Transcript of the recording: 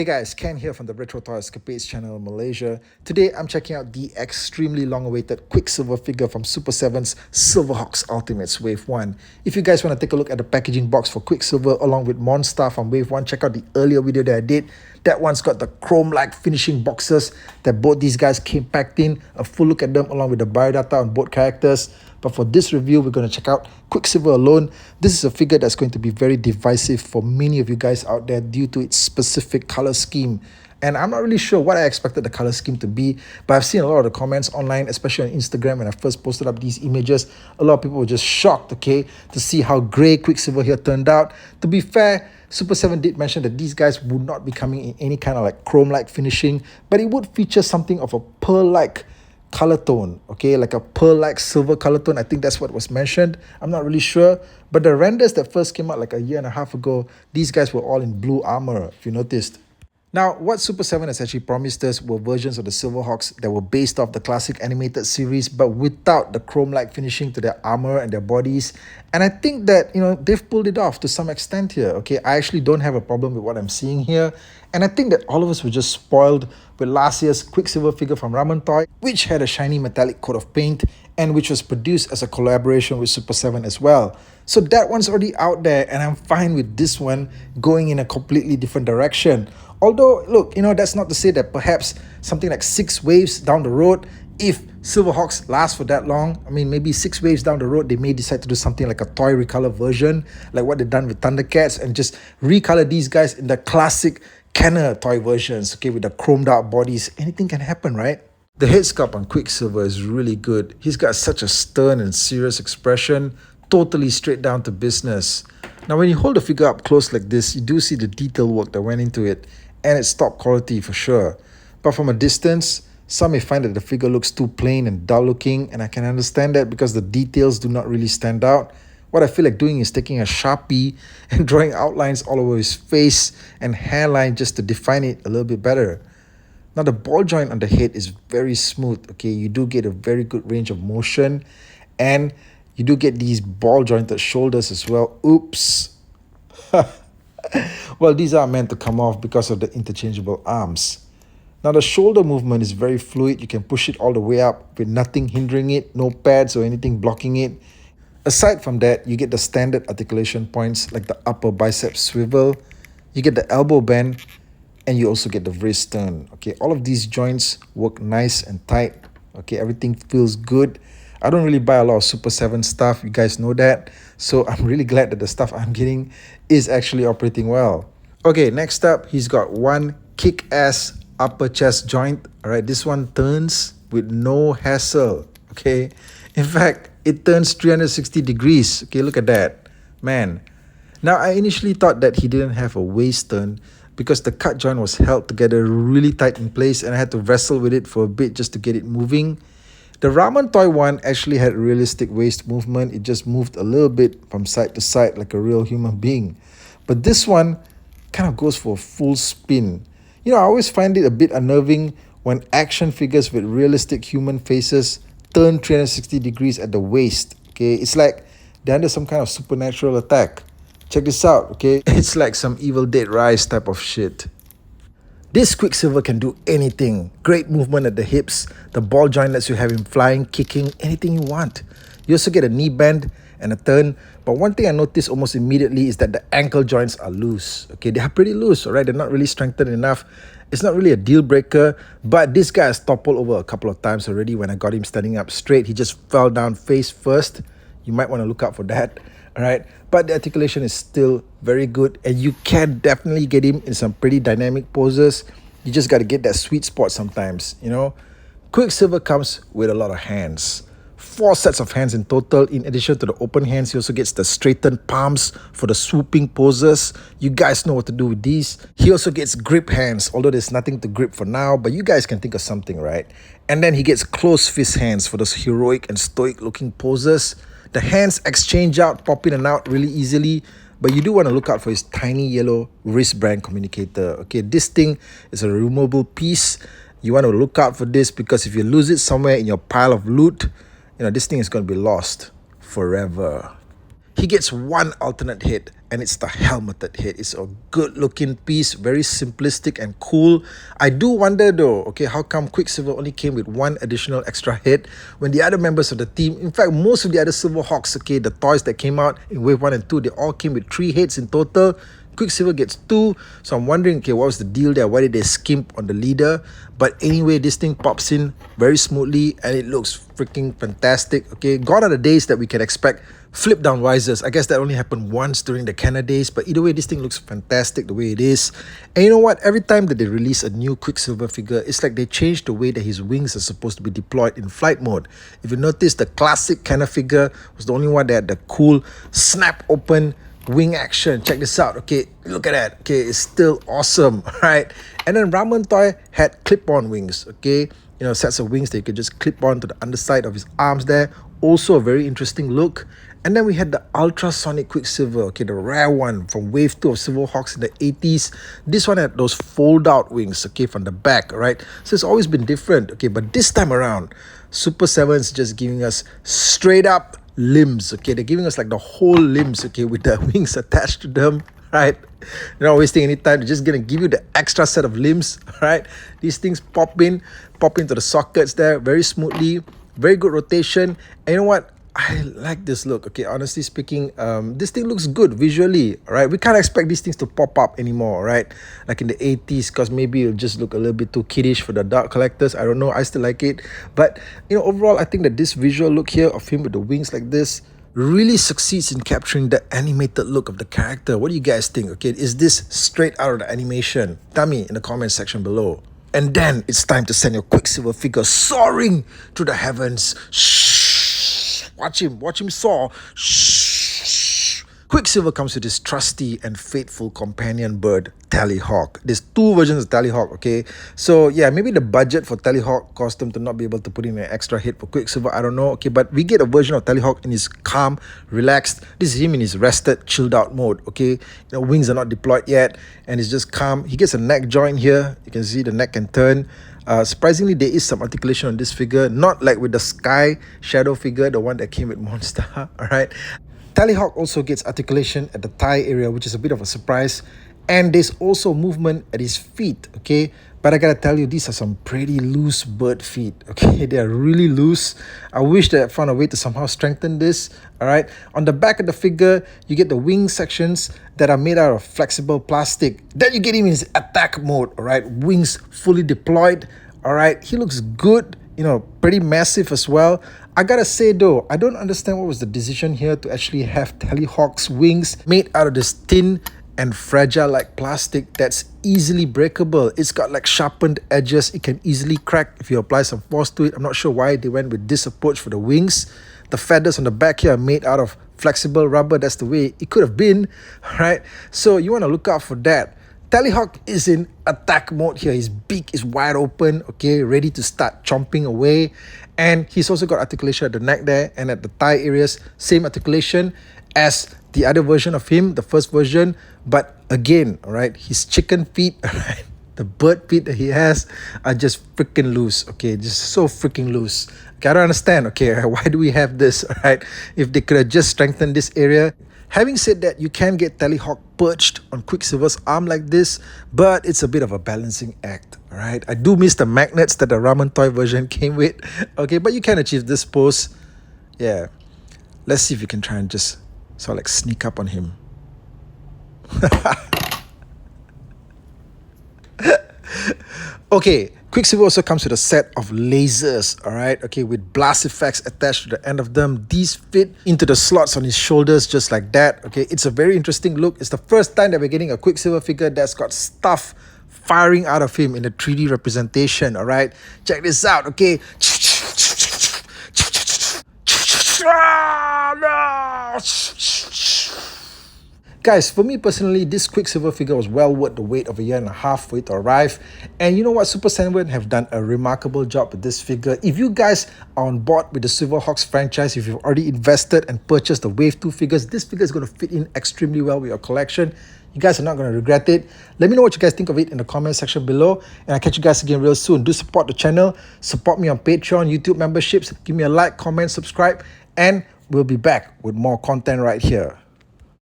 Hey guys, Ken here from the Retro Toy Escapades channel in Malaysia. Today I'm checking out the extremely long-awaited Quicksilver figure from Super 7's Silverhawks Ultimates Wave 1. If you guys want to take a look at the packaging box for Quicksilver along with Monstar from Wave 1, check out the earlier video that I did. That one's got the chrome-like finishing boxes that both these guys came packed in. A full look at them along with the biodata on both characters. But for this review, we're going to check out Quicksilver alone. This is a figure that's going to be very divisive for many of you guys out there due to its specific color scheme. And I'm not really sure what I expected the color scheme to be, but I've seen a lot of the comments online, especially on Instagram when I first posted up these images. A lot of people were just shocked, okay, to see how grey Quicksilver here turned out. To be fair, Super 7 did mention that these guys would not be coming in any kind of like chrome-like finishing, but it would feature something of a pearl-like color tone, okay, like a pearl-like silver color tone. I think that's what was mentioned. I'm not really sure, but the renders that first came out like a year and a half ago, these guys were all in blue armor, if you noticed. Now, what Super 7 has actually promised us were versions of the Silverhawks that were based off the classic animated series, but without the chrome-like finishing to their armor and their bodies. And I think that, they've pulled it off to some extent here, okay? I actually don't have a problem with what I'm seeing here. And I think that all of us were just spoiled with last year's Quicksilver figure from Ramen Toy, which had a shiny metallic coat of paint and which was produced as a collaboration with Super 7 as well. So that one's already out there, and I'm fine with this one going in a completely different direction. Although, look, that's not to say that perhaps something like 6 waves down the road, if Silverhawks last for that long, I mean, maybe 6 waves down the road, they may decide to do something like a toy recolor version, like what they've done with Thundercats, and just recolor these guys in the classic Kenner toy versions, okay, with the chromed out bodies. Anything can happen, right? The head sculpt on Quicksilver is really good. He's got such a stern and serious expression, totally straight down to business. Now, when you hold the figure up close like this, you do see the detail work that went into it, and it's top quality for sure. But from a distance, some may find that the figure looks too plain and dull looking, and I can understand that because the details do not really stand out. What I feel like doing is taking a Sharpie and drawing outlines all over his face and hairline just to define it a little bit better. Now, the ball joint on the head is very smooth, okay? You do get a very good range of motion, and you do get these ball jointed shoulders as well. Oops. Well, these are meant to come off because of the interchangeable arms. Now, the shoulder movement is very fluid. You can push it all the way up with nothing hindering it, no pads or anything blocking it. Aside from that, you get the standard articulation points like the upper bicep swivel, you get the elbow bend, and you also get the wrist turn. Okay, all of these joints work nice and tight. Okay, everything feels good. I don't really buy a lot of Super 7 stuff, you guys know that. So I'm really glad that the stuff I'm getting is actually operating well. Okay, next up, he's got one kick-ass upper chest joint. All right, this one turns with no hassle. Okay, in fact, it turns 360 degrees. Okay, look at that, man. Now, I initially thought that he didn't have a waist turn because the cut joint was held together really tight in place and I had to wrestle with it for a bit just to get it moving. The Ramen Toy one actually had realistic waist movement. It just moved a little bit from side to side like a real human being. But this one kind of goes for a full spin. I always find it a bit unnerving when action figures with realistic human faces turn 360 degrees at the waist. Okay, it's like they're under some kind of supernatural attack. Check this out, okay? It's like some Evil Dead Rise type of shit. This Quicksilver can do anything. Great movement at the hips. The ball joint lets you have him flying, kicking, anything you want. You also get a knee bend and a turn. But one thing I noticed almost immediately is that the ankle joints are loose. Okay, they are pretty loose, alright? They're not really strengthened enough. It's not really a deal breaker, but this guy has toppled over a couple of times already. When I got him standing up straight, he just fell down face first. You might want to look out for that, alright? But the articulation is still very good, and you can definitely get him in some pretty dynamic poses. You just got to get that sweet spot sometimes, Quicksilver comes with a lot of hands. 4 sets of hands in total. In addition to the open hands, he also gets the straightened palms for the swooping poses. You guys know what to do with these. He also gets grip hands, although there's nothing to grip for now, but you guys can think of something, right? And then he gets closed fist hands for those heroic and stoic looking poses. The hands exchange out, pop in and out really easily, but you do want to look out for his tiny yellow wristband communicator. Okay, this thing is a removable piece. You want to look out for this because if you lose it somewhere in your pile of loot, this thing is going to be lost forever. He gets one alternate hit, and it's the helmeted head. It's a good looking piece, very simplistic and cool. I do wonder though, okay, how come Quicksilver only came with one additional extra head when the other members of the team, in fact most of the other Silverhawks, okay, the toys that came out in wave 1 and 2, they all came with 3 heads in total. Quicksilver gets 2, so I'm wondering, okay, what was the deal there? Why did they skimp on the leader? But anyway, this thing pops in very smoothly and it looks freaking fantastic. Okay, gone are the days that we can expect flip down visors. I guess that only happened once during the Canada days, but either way, this thing looks fantastic the way it is. And you know what? Every time that they release a new Quicksilver figure, it's like they change the way that his wings are supposed to be deployed in flight mode. If you notice, the classic Canada figure was the only one that had the cool snap open wing action. Check this out. Okay, look at that. Okay, it's still awesome, right? And then Ramen Toy had clip-on wings. Okay, you know, sets of wings that you could just clip on to the underside of his arms there. Also a very interesting look. And then we had the ultrasonic Quicksilver, okay, the rare one from wave 2 of Silverhawks in the 80s. This one had those fold-out wings, okay, from the back, right? So it's always been different, okay, but this time around, Super 7's just giving us straight up limbs, okay? They're giving us like the whole limbs, okay, with the wings attached to them, right? You're not wasting any time. They're just gonna give you the extra set of limbs, right? These things pop into the sockets there very smoothly, very good rotation. And you know what? I like this look, okay? Honestly speaking, this thing looks good visually, right? We can't expect these things to pop up anymore, right? Like in the 80s, because maybe it'll just look a little bit too kiddish for the adult collectors. I don't know. I still like it. But, you know, overall, I think that this visual look here of him with the wings like this really succeeds in capturing the animated look of the character. What do you guys think, okay? Is this straight out of the animation? Tell me in the comment section below. And then it's time to send your Quicksilver figure soaring through the heavens. Shh. Watch him soar. Shh. Quicksilver comes with his trusty and faithful companion bird, Tallyhawk. There's 2 versions of Tallyhawk, okay? So yeah, maybe the budget for Tallyhawk caused them to not be able to put in an extra head for Quicksilver. I don't know, okay? But we get a version of Tallyhawk in his calm, relaxed. This is him in his rested, chilled out mode, okay? You know, wings are not deployed yet, and it's just calm. He gets a neck joint here. You can see the neck can turn. Surprisingly, there is some articulation on this figure, not like with the Sky Shadow figure, the one that came with Monster, alright? Tallyhawk also gets articulation at the thigh area, which is a bit of a surprise. And there's also movement at his feet, okay? But I gotta tell you, these are some pretty loose bird feet, okay? They are really loose. I wish they had found a way to somehow strengthen this, alright? On the back of the figure, you get the wing sections that are made out of flexible plastic. Then you get him in his attack mode, alright? Wings fully deployed, alright? He looks good, you know, pretty massive as well. I gotta say though, I don't understand what was the decision here to actually have Tallyhawk's wings made out of this thin and fragile like plastic that's easily breakable. It's got like sharpened edges. It can easily crack if you apply some force to it. I'm not sure why they went with this approach for the wings. The feathers on the back here are made out of flexible rubber. That's the way it could have been, right? So you want to look out for that. Tallyhawk is in attack mode here. His beak is wide open, okay, ready to start chomping away. And he's also got articulation at the neck there and at the thigh areas. Same articulation as the other version of him, the first version. But again, all right, his chicken feet, all right, the bird feet that he has are just freaking loose, okay, just so freaking loose. Okay, I don't understand, okay, why do we have this, all right? If they could have just strengthened this area. Having said that, you can get Tallyhawk perched on Quicksilver's arm like this, but it's a bit of a balancing act, alright? I do miss the magnets that the Ramen Toy version came with, okay, but you can achieve this pose. Yeah, let's see if you can try and just sort of like sneak up on him. Okay, Quicksilver also comes with a set of lasers, alright, okay, with blast effects attached to the end of them. These fit into the slots on his shoulders just like that, okay. It's a very interesting look. It's the first time that we're getting a Quicksilver figure that's got stuff firing out of him in a 3D representation, alright. Check this out, okay. Guys, for me personally, this Quicksilver figure was well worth the wait of a year and a half for it to arrive. And you know what? Super 7 have done a remarkable job with this figure. If you guys are on board with the Silverhawks franchise, if you've already invested and purchased the Wave 2 figures, this figure is going to fit in extremely well with your collection. You guys are not going to regret it. Let me know what you guys think of it in the comment section below. And I'll catch you guys again real soon. Do support the channel. Support me on Patreon, YouTube memberships. Give me a like, comment, subscribe. And we'll be back with more content right here.